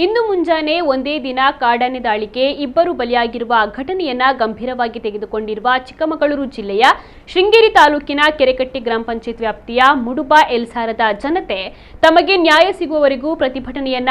ಇಂದು ಮುಂಜಾನೆ ಒಂದೇ ದಿನ ಕಾಡಾನೆ ದಾಳಿಗೆ ಇಬ್ಬರು ಬಲಿಯಾಗಿರುವ ಘಟನೆಯನ್ನ ಗಂಭೀರವಾಗಿ ತೆಗೆದುಕೊಂಡಿರುವ ಚಿಕ್ಕಮಗಳೂರು ಜಿಲ್ಲೆಯ ಶೃಂಗೇರಿ ತಾಲೂಕಿನ ಕೆರೆಕಟ್ಟೆ ಗ್ರಾಮ ಪಂಚಾಯತ್ ವ್ಯಾಪ್ತಿಯ ಮುಡುಬಾ ಎಲ್ಸಾರದ ಜನತೆ ತಮಗೆ ನ್ಯಾಯ ಸಿಗುವವರೆಗೂ ಪ್ರತಿಭಟನೆಯನ್ನ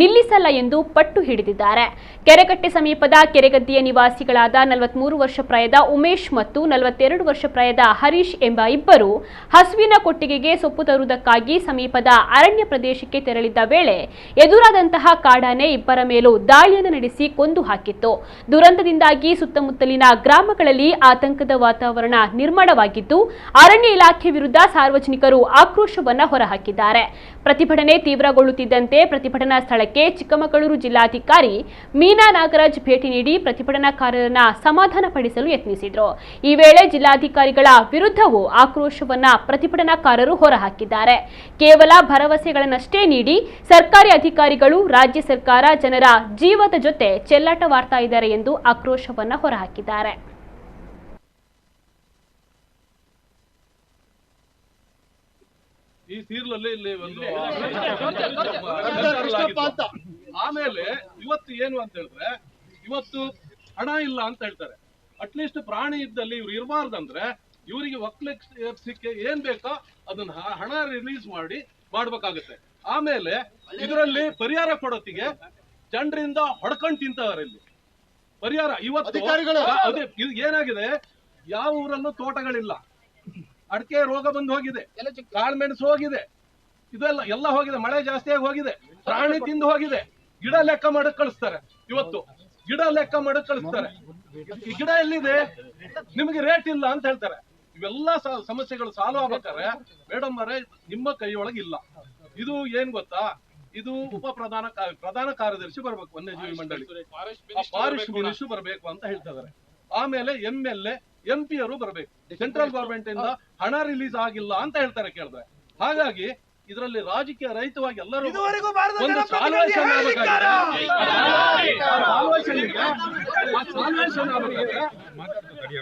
ನಿಲ್ಲಿಸಲ್ಲ ಎಂದು ಪಟ್ಟು ಹಿಡಿದಿದ್ದಾರೆ. ಕೆರೆಕಟ್ಟೆ ಸಮೀಪದ ಕೆರೆಗದ್ದೆಯ ನಿವಾಸಿಗಳಾದ 43 ವರ್ಷ ಪ್ರಾಯದ ಉಮೇಶ್ ಮತ್ತು 42 ವರ್ಷ ಪ್ರಾಯದ ಹರೀಶ್ ಎಂಬ ಇಬ್ಬರು ಹಸುವಿನ ಕೊಟ್ಟಿಗೆಗೆ ಸೊಪ್ಪು ತರುವುದಕ್ಕಾಗಿ ಸಮೀಪದ ಅರಣ್ಯ ಪ್ರದೇಶಕ್ಕೆ ತೆರಳಿದ್ದ ವೇಳೆ ಎದುರಾದಂತಹ ಕಾಡಾನೆ ಇಬ್ಬರ ಮೇಲೂ ದಾಳಿಯನ್ನು ನಡೆಸಿ ಕೊಂದು ಹಾಕಿತ್ತು. ದುರಂತದಿಂದಾಗಿ ಸುತ್ತಮುತ್ತಲಿನ ಗ್ರಾಮಗಳಲ್ಲಿ ಆತಂಕದ ವಾತಾವರಣ ನಿರ್ಮಾಣವಾಗಿದ್ದು, ಅರಣ್ಯ ಇಲಾಖೆ ವಿರುದ್ಧ ಸಾರ್ವಜನಿಕರು ಆಕ್ರೋಶವನ್ನ ಹೊರಹಾಕಿದ್ದಾರೆ. ಪ್ರತಿಭಟನೆ ತೀವ್ರಗೊಳ್ಳುತ್ತಿದ್ದಂತೆ ಪ್ರತಿಭಟನಾ ಸ್ಥಳಕ್ಕೆ ಚಿಕ್ಕಮಗಳೂರು ಜಿಲ್ಲಾಧಿಕಾರಿ ಮೀನಾ ನಾಗರಾಜ್ ಭೇಟಿ ನೀಡಿ ಪ್ರತಿಭಟನಾಕಾರರನ್ನ ಸಮಾಧಾನಪಡಿಸಲು ಯತ್ನಿಸಿದರು. ಈ ವೇಳೆ ಜಿಲ್ಲಾಧಿಕಾರಿಗಳ ವಿರುದ್ಧವೂ ಆಕ್ರೋಶವನ್ನ ಪ್ರತಿಭಟನಾಕಾರರು ಹೊರಹಾಕಿದ್ದಾರೆ. ಕೇವಲ ಭರವಸೆಗಳನ್ನಷ್ಟೇ ನೀಡಿ ಸರ್ಕಾರಿ ಅಧಿಕಾರಿಗಳು, ರಾಜ್ಯ ಸರ್ಕಾರ ಜನರ ಜೀವದ ಜೊತೆ ಚೆಲ್ಲಾಟವಾಡ್ತಾ ಇದ್ದಾರೆ ಎಂದು ಆಕ್ರೋಶವನ್ನ ಹೊರಹಾಕಿದ್ದಾರೆ. ಈ ಸೀರ್ಲಲ್ಲಿ ಇಲ್ಲಿ ಒಂದು ಆಮೇಲೆ ಇವತ್ತು ಏನು ಅಂತ ಹೇಳಿದ್ರೆ, ಇವತ್ತು ಹಣ ಇಲ್ಲ ಅಂತ ಹೇಳ್ತಾರೆ. ಅಟ್ಲೀಸ್ಟ್ ಪ್ರಾಣಿ ಇದ್ದಲ್ಲಿ ಇವ್ರು ಇರಬಾರ್ದಂದ್ರೆ ಇವರಿಗೆ ಒಕ್ಕಲಿಕ್ಕೆ ಏನ್ ಬೇಕೋ ಅದನ್ನ ಹಣ ರಿಲೀಸ್ ಮಾಡ್ಬೇಕಾಗುತ್ತೆ. ಆಮೇಲೆ ಇದರಲ್ಲಿ ಪರಿಹಾರ ಕೊಡೋತ್ತಿಗೆ ಜನರಿಂದ ಹೊಡ್ಕೊಂಡು ತಿಂತವ್ರೆ. ಇಲ್ಲಿ ಪರಿಹಾರ ಇವತ್ತು ಅದೇ ಏನಾಗಿದೆ, ಯಾವ ಊರಲ್ಲೂ ತೋಟಗಳಿಲ್ಲ, ಅಡಿಕೆ ರೋಗ ಬಂದು ಹೋಗಿದೆ, ಕಾಳುಮೆಣಸು ಹೋಗಿದೆ, ಇದೆಲ್ಲ ಎಲ್ಲ ಹೋಗಿದೆ, ಮಳೆ ಜಾಸ್ತಿಯಾಗಿ ಹೋಗಿದೆ, ಪ್ರಾಣಿ ತಿಂದು ಹೋಗಿದೆ. ಗಿಡ ಲೆಕ್ಕ ಮಾಡಕ್ ಕಳಿಸ್ತಾರೆ. ಇವತ್ತು ಗಿಡ ಲೆಕ್ಕ ಮಾಡಕ್ ಕಳಿಸ್ತಾರೆ. ಈ ಗಿಡ ಎಲ್ಲಿದೆ, ನಿಮಗೆ ರೇಟ್ ಇಲ್ಲ ಅಂತ ಹೇಳ್ತಾರೆ. ಇವೆಲ್ಲ ಸಮಸ್ಯೆಗಳು ಸಾಲ್ವ್ ಆಗ್ಬೇಕಾದ್ರೆ ಮೇಡಮ್ ಅವರೇ ನಿಮ್ಮ ಕೈಯೊಳಗೆ ಇಲ್ಲ. ಇದು ಏನ್ ಗೊತ್ತಾ, ಇದು ಪ್ರಧಾನ ಕಾರ್ಯದರ್ಶಿ ಬರ್ಬೇಕು, ವನ್ಯಜೀವಿ ಮಂಡಳಿ, ಫಾರೆಸ್ಟ್ ಮಿನಿಸ್ಟರ್ ಬರ್ಬೇಕು ಅಂತ ಹೇಳ್ತಾ ಇದಾರೆ. ಆಮೇಲೆ MLA MP ಅವರು ಬರ್ಬೇಕು. ಸೆಂಟ್ರಲ್ ಗವರ್ಮೆಂಟ್ ಇಂದ ಹಣ ರಿಲೀಸ್ ಆಗಿಲ್ಲ ಅಂತ ಹೇಳ್ತಾರೆ ಕೇಳಿದ್ರೆ. ಹಾಗಾಗಿ ಇದರಲ್ಲಿ ರಾಜಕೀಯ ರಹಿತವಾಗಿ ಎಲ್ಲರೂ ಒಂದು ಸಾಲ್ವೇಷನ್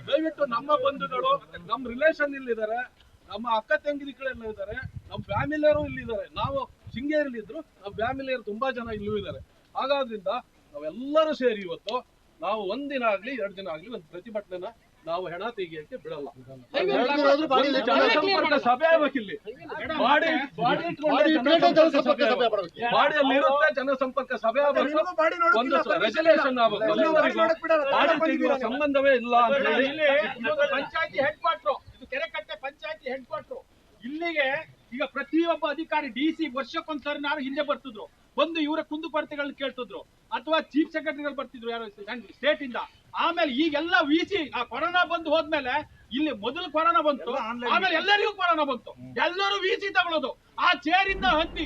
ದಯವಿಟ್ಟು ನಮ್ಮ ಬಂಧುಗಳು, ನಮ್ಮ ರಿಲೇಷನ್ ಇಲ್ಲಿದ್ದಾರೆ, ನಮ್ಮ ಅಕ್ಕ ತಂಗಿರಿಗಳೆಲ್ಲ ಇದ್ದಾರೆ, ನಮ್ಮ ಫ್ಯಾಮಿಲಿಯರು ಇಲ್ಲಿದ್ದಾರೆ. ನಾವು ಶೃಂಗೇರಿಲಿ ಇದ್ರು, ನಮ್ಮ ಫ್ಯಾಮಿಲಿಯರು ತುಂಬಾ ಜನ ಇಲ್ಲೂ ಇದ್ದಾರೆ. ಹಾಗಾದ್ರಿಂದ ನಾವೆಲ್ಲರೂ ಸೇರಿ ಇವತ್ತು ನಾವು ಒಂದಿನ ಆಗ್ಲಿ 2 ದಿನ ಆಗ್ಲಿ ಒಂದು ಪ್ರತಿಭಟನೆನ ನಾವು ಹೆಣ ತೆಗಿಯಕ್ಕೆ ಬಿಡಲ್ಲ. ಜನಸಂಪರ್ಕ ಸಭೆ ಆಗ್ಬೇಕಿಲ್ಲಿ, ಬಾಡಿಯಲ್ಲಿ ಇರುತ್ತೆ, ಜನಸಂಪರ್ಕ ಸಭೆ ಆಗ್ಬೇಕು, ಒಂದು ರೆಸಲ್ಯೂಷನ್ ಆಗ್ಬೇಕು. ಬಾಡಿ ತೆಗೆಯುವ ಸಂಬಂಧವೇ ಇಲ್ಲ ಅಂತ ಹೇಳಿ ಪಂಚಾಯತಿ ಹೆಡ್ ಕ್ವಾರ್ಟರ್, ಇದು ಕೆರೆಕಟ್ಟೆ ಪಂಚಾಯತಿ ಹೆಡ್ ಕ್ವಾರ್ಟರ್. ಇಲ್ಲಿಗೆ ಈಗ ಪ್ರತಿಯೊಬ್ಬ ಅಧಿಕಾರಿ DC ವರ್ಷಕ್ಕೊಂದ್ಸರಿ ನಾನು ಹಿಂದೆ ಬರ್ತಿದ್ರು, ಬಂದು ಇವರ ಕುಂದುಕೊರತೆಗಳನ್ನ ಕೇಳ್ತಿದ್ರು, ಅಥವಾ ಚೀಫ್ ಸೆಕ್ರೆಟರಿಗಳು ಬರ್ತಿದ್ರು ಯಾರು ಸ್ಟೇಟ್ ಇಂದ. ಆಮೇಲೆ ಈಗೆಲ್ಲ VC ಕೊರೋನಾ ಬಂದು ಹೋದ್ಮೇಲೆ ಇಲ್ಲಿ ಮೊದಲು ಕೊರೋನಾ ಬಂತು, ಆಮೇಲೆ ಎಲ್ಲರಿಗೂ ಕೊರೋನಾ ಬಂತು, ಎಲ್ಲರೂ VC ತಗೊಳ್ಳೋದು, ಆ ಚೇರಿಂದ ಹತ್ತಿ